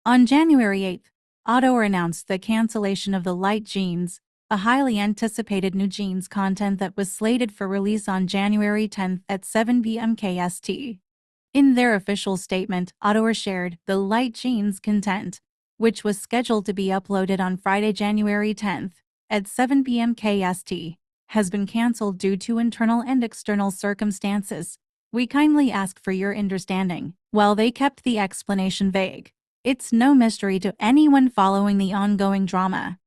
On January 8th, ADOR announced the cancellation of the Light Jeans, a highly anticipated NewJeans content that was slated for release on January 10th at 7 p.m. KST. In their official statement, ADOR shared the Light Jeans content, which was scheduled to be uploaded on Friday, January 10th at 7 p.m. KST, has been cancelled due to internal and external circumstances. We kindly ask for your understanding. While they kept the explanation vague, it's no mystery to anyone following the ongoing drama.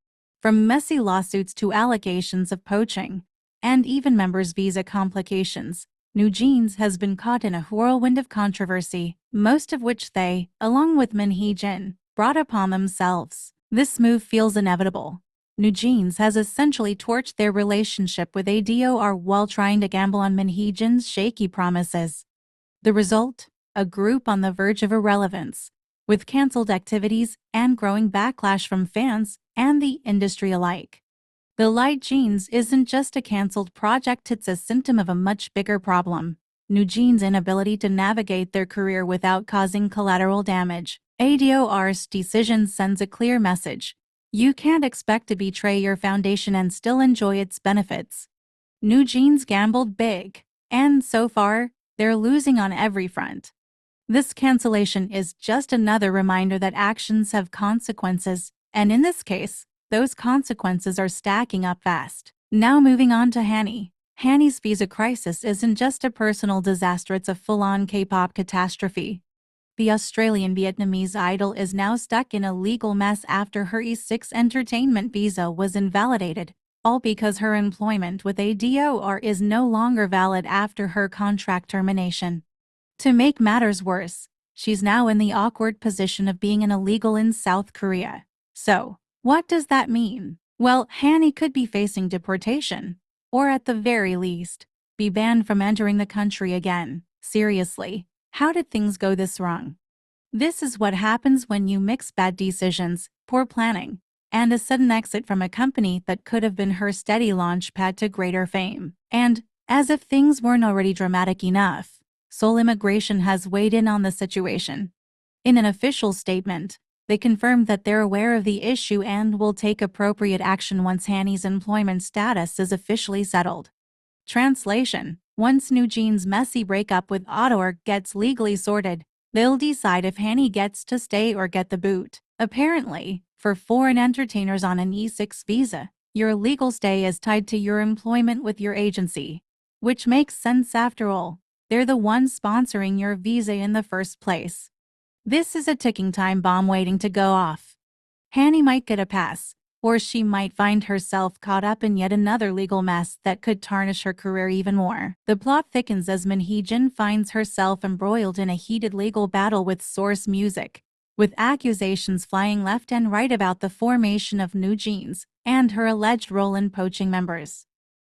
From messy lawsuits to allegations of poaching, and even members' visa complications, NewJeans has been caught in a whirlwind of controversy, most of which they, along with Min Hee-jin, brought upon themselves. This move feels inevitable. NewJeans has essentially torched their relationship with ADOR while trying to gamble on Min Hee-jin's shaky promises. The result? A group on the verge of irrelevance, with cancelled activities and growing backlash from fans and the industry alike. The Light Jeans isn't just a cancelled project, it's a symptom of a much bigger problem: NewJeans' inability to navigate their career without causing collateral damage. ADOR's decision sends a clear message: you can't expect to betray your foundation and still enjoy its benefits. NewJeans gambled big, and so far, they're losing on every front. This cancellation is just another reminder that actions have consequences, and in this case, those consequences are stacking up fast. Now moving on to Hanni. Hanni's visa crisis isn't just a personal disaster, it's a full-on K-pop catastrophe. The Australian Vietnamese idol is now stuck in a legal mess after her E6 entertainment visa was invalidated, all because her employment with ADOR is no longer valid after her contract termination. To make matters worse, she's now in the awkward position of being an illegal in South Korea. So, what does that mean? Well, Hanni could be facing deportation, or at the very least, be banned from entering the country again. Seriously, how did things go this wrong? This is what happens when you mix bad decisions, poor planning, and a sudden exit from a company that could have been her steady launchpad to greater fame. And, as if things weren't already dramatic enough, Seoul Immigration has weighed in on the situation. In an official statement, they confirmed that they're aware of the issue and will take appropriate action once Hanni's employment status is officially settled. Translation: once NewJeans' messy breakup with ADOR gets legally sorted, they'll decide if Hanni gets to stay or get the boot. Apparently, for foreign entertainers on an E6 visa, your legal stay is tied to your employment with your agency. Which makes sense after all. They're the ones sponsoring your visa in the first place. This is a ticking time bomb waiting to go off. Hanni might get a pass, or she might find herself caught up in yet another legal mess that could tarnish her career even more. The plot thickens as Min Hee-jin finds herself embroiled in a heated legal battle with Source Music, with accusations flying left and right about the formation of NewJeans and her alleged role in poaching members.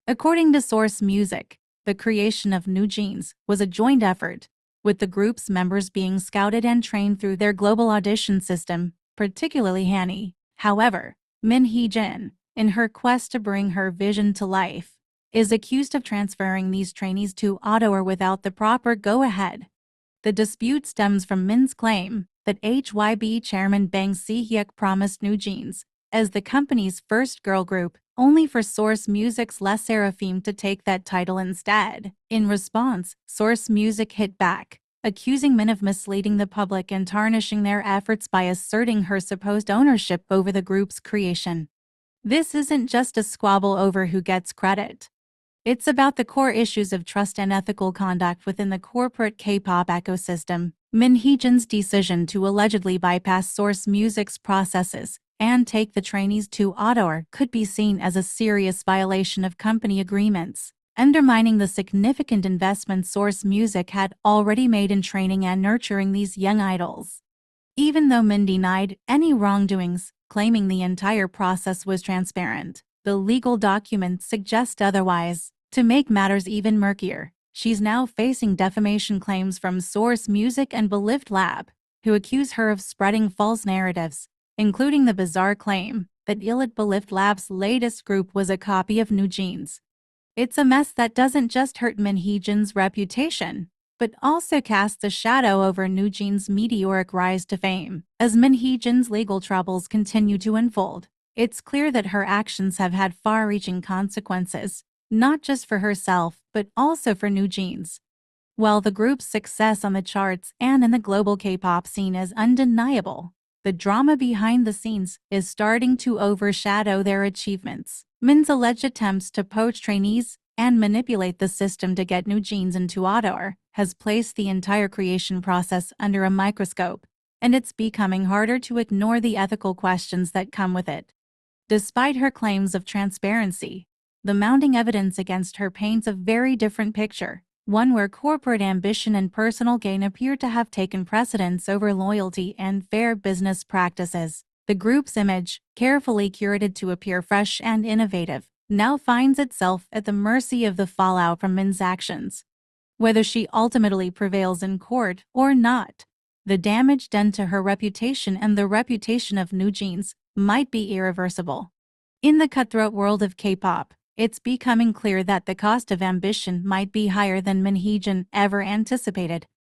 According to Source Music, the creation of NewJeans was a joint effort, with the group's members being scouted and trained through their global audition system, particularly Hanni. However, Min Hee-jin, in her quest to bring her vision to life, is accused of transferring these trainees to ADOR without the proper go-ahead. The dispute stems from Min's claim that HYB chairman Bang Si-hyuk promised NewJeans as the company's first girl group, only for Source Music's Les Seraphim to take that title instead. In response, Source Music hit back, accusing Min of misleading the public and tarnishing their efforts by asserting her supposed ownership over the group's creation. This isn't just a squabble over who gets credit. It's about the core issues of trust and ethical conduct within the corporate K-pop ecosystem. Min Hee-jin's decision to allegedly bypass Source Music's processes and take the trainees to ADOR could be seen as a serious violation of company agreements, undermining the significant investment Source Music had already made in training and nurturing these young idols. Even though Min denied any wrongdoings, claiming the entire process was transparent, the legal documents suggest otherwise. To make matters even murkier, she's now facing defamation claims from Source Music and Belift Lab, who accuse her of spreading false narratives, including the bizarre claim that Belift Lab's latest group was a copy of NewJeans. It's a mess that doesn't just hurt Min Hee-jin's reputation, but also casts a shadow over NewJeans' meteoric rise to fame. As Min Hee-jin's legal troubles continue to unfold, it's clear that her actions have had far-reaching consequences, not just for herself, but also for NewJeans. While the group's success on the charts and in the global K-pop scene is undeniable, the drama behind the scenes is starting to overshadow their achievements. Min's alleged attempts to poach trainees and manipulate the system to get NewJeans into ADOR has placed the entire creation process under a microscope, and it's becoming harder to ignore the ethical questions that come with it. Despite her claims of transparency, the mounting evidence against her paints a very different picture, one where corporate ambition and personal gain appear to have taken precedence over loyalty and fair business practices. The group's image, carefully curated to appear fresh and innovative, now finds itself at the mercy of the fallout from Min's actions. Whether she ultimately prevails in court or not, the damage done to her reputation and the reputation of NewJeans might be irreversible. In the cutthroat world of K-pop, it's becoming clear that the cost of ambition might be higher than Min Hee-jin ever anticipated.